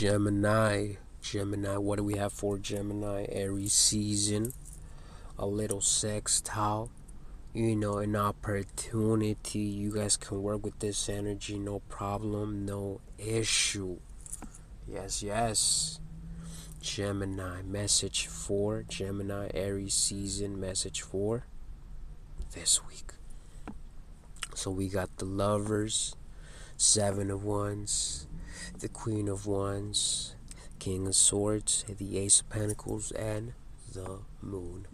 Gemini, what do we have for Gemini? Aries season, a little sextile, an opportunity. You guys can work with this energy, no problem, no issue. Yes. Gemini, message for Gemini, Aries season, message for this week. So we got the Lovers, Seven of Wands, the Queen of Wands, King of Swords, the Ace of Pentacles, and the Moon.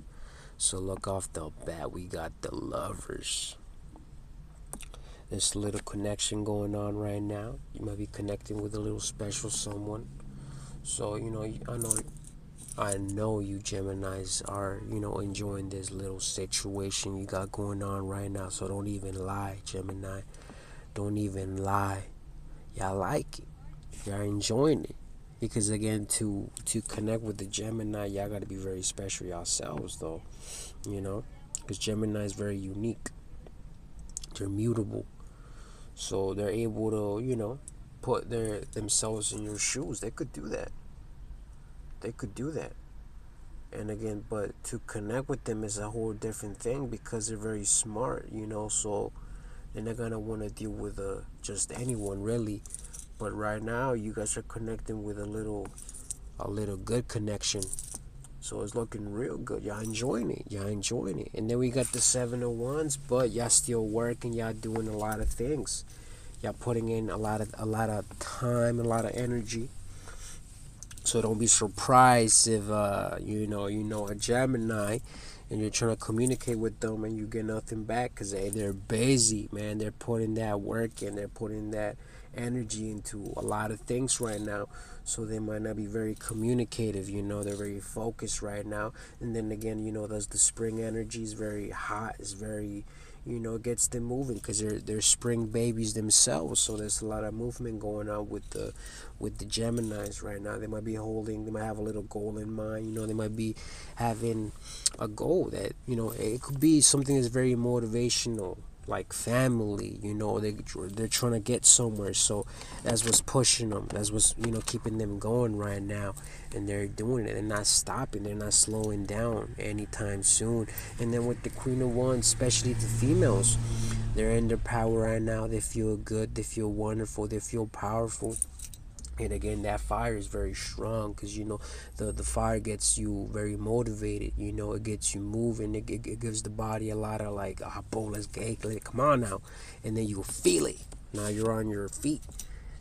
So look off the bat, we got the Lovers. There's a little connection going on right now. You might be connecting with a little special someone. So, I know you Geminis are, enjoying this little situation you got going on right now. So don't even lie, Gemini. Don't even lie. Y'all like it. Y'all enjoying it. Because again, to connect with the Gemini, y'all got to be very special yourselves, though. Because Gemini is very unique. They're mutable. So they're able to, put themselves in your shoes. They could do that. And again, but to connect with them is a whole different thing because they're very smart, so they're not going to want to deal with just anyone, really. But right now, you guys are connecting with a little good connection. So it's looking real good. Y'all enjoying it. And then we got the Seven of Wands, but y'all still working. Y'all doing a lot of things. Y'all putting in a lot of time, a lot of energy. So don't be surprised if a Gemini and you're trying to communicate with them and you get nothing back because they're busy, man. They're putting that work and they're putting that energy into a lot of things right now. So they might not be very communicative, they're very focused right now. And then again, the spring energy is very hot, it's very, it gets them moving because they're spring babies themselves. So there's a lot of movement going on with the Geminis right now. They might have a little goal in mind. They might be having a goal that, it could be something that's very motivational, like family. They're trying to get somewhere. So that's what's pushing them. That's what's keeping them going right now. And they're doing it. They're not stopping. They're not slowing down anytime soon. And then with the Queen of Wands, especially the females, they're in their power right now. They feel good. They feel wonderful. They feel powerful. And again, that fire is very strong because, the fire gets you very motivated. It gets you moving. It gives the body a lot of like, boom, let's get it. Come on now. And then you feel it. Now you're on your feet.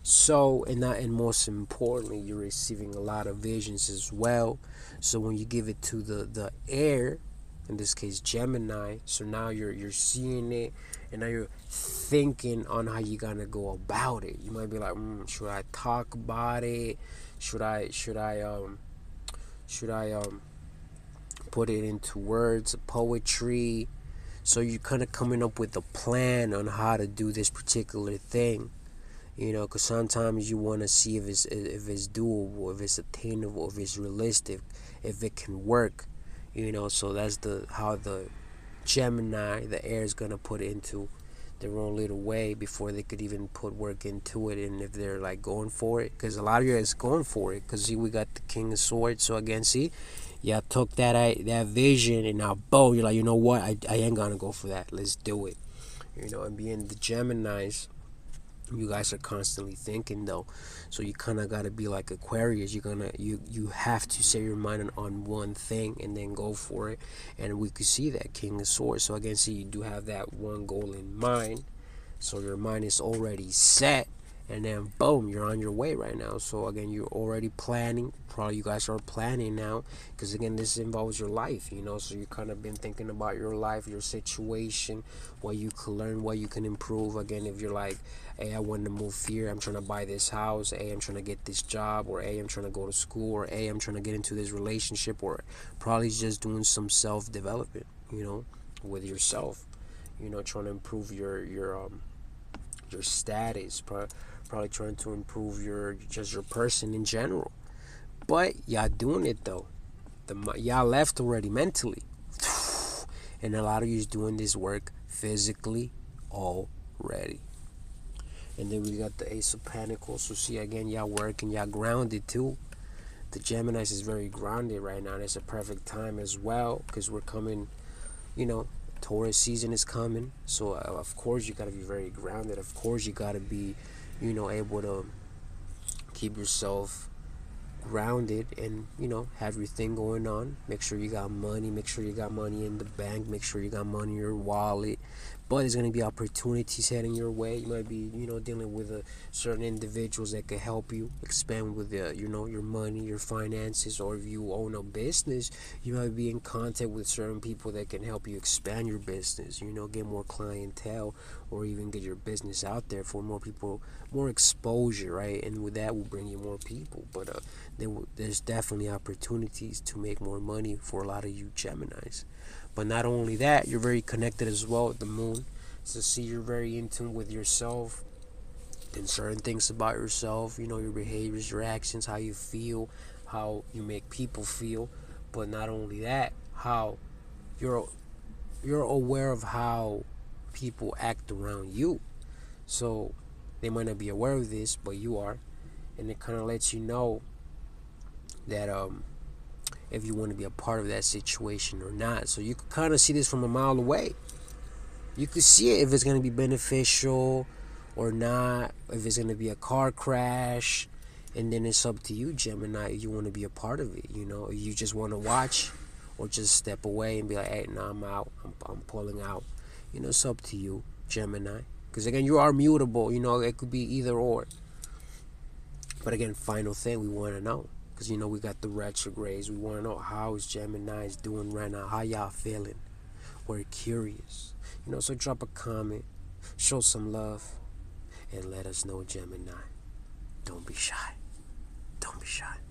So, and most importantly, you're receiving a lot of visions as well. So when you give it to the air, in this case Gemini, so now you're seeing it, and now you're thinking on how you're gonna go about it. You might be like, should I talk about it? Should I put it into words, poetry? So you're kind of coming up with a plan on how to do this particular thing. Because sometimes you want to see if it's doable, if it's attainable, if it's realistic, if it can work. So that's how the Gemini, the air, is gonna put it into their own little way before they could even put work into it. And if they're like going for it, because a lot of you guys going for it, because see, we got the King of Swords. So again, see, y'all took that vision and now boom, you're like, you know what, I ain't gonna go for that. Let's do it. And being the Geminis, you guys are constantly thinking though, so you kind of got to be like Aquarius. You have to set your mind on one thing and then go for it. And we could see that King of Swords. So again, see, you do have that one goal in mind, so your mind is already set, and then boom, you're on your way right now. So again, you're already planning. Probably you guys are planning now, because again, this involves your life, so you kind of been thinking about your life, your situation, what you can learn, what you can improve. Again, if you're like, hey, I want to move here, I'm trying to buy this house, hey, I'm trying to get this job, or hey, I'm trying to go to school, or hey, I'm trying to get into this relationship, or probably just doing some self-development, with yourself, trying to improve your status, probably trying to improve your person in general. But y'all doing it though. Y'all left already mentally, and a lot of you is doing this work physically already. And then we got the Ace of Pentacles. So see, again, y'all working, y'all grounded too. The Geminis is very grounded right now. And it's a perfect time as well, because we're coming, you know, Taurus season is coming. So of course you got to be very grounded. Of course you got to be, you know, able to keep yourself grounded and, you know, have your thing going on. Make sure you got money. Make sure you got money in the bank. Make sure you got money in your wallet. But there's going to be opportunities heading your way. You might be, you know, dealing with certain individuals that could help you expand with you know, your money, your finances. Or if you own a business, you might be in contact with certain people that can help you expand your business, you know, get more clientele, or even get your business out there for more people, more exposure, right? And with that will bring you more people. But there's definitely opportunities to make more money for a lot of you Geminis. But not only that, you're very connected as well with the moon. So see, you're very in tune with yourself and certain things about yourself, you know, your behaviors, your actions, how you feel, how you make people feel. But not only that, how you're you're aware of how people act around you. So they might not be aware of this, but you are. And it kind of lets you know that if you want to be a part of that situation or not. So you can kind of see this from a mile away. You can see it if it's going to be beneficial or not, if it's going to be a car crash, and then it's up to you, Gemini. You want to be a part of it, you know. You just want to watch, or just step away and be like, hey, nah, I'm out. I'm pulling out. You know, it's up to you, Gemini. Because again, you are mutable. You know, it could be either or. But again, final thing we want to know, because you know we got the retrogrades. We want to know how is Gemini's doing right now. How y'all feeling? We're curious. You know, so drop a comment, show some love, and let us know, Gemini. Don't be shy. Don't be shy.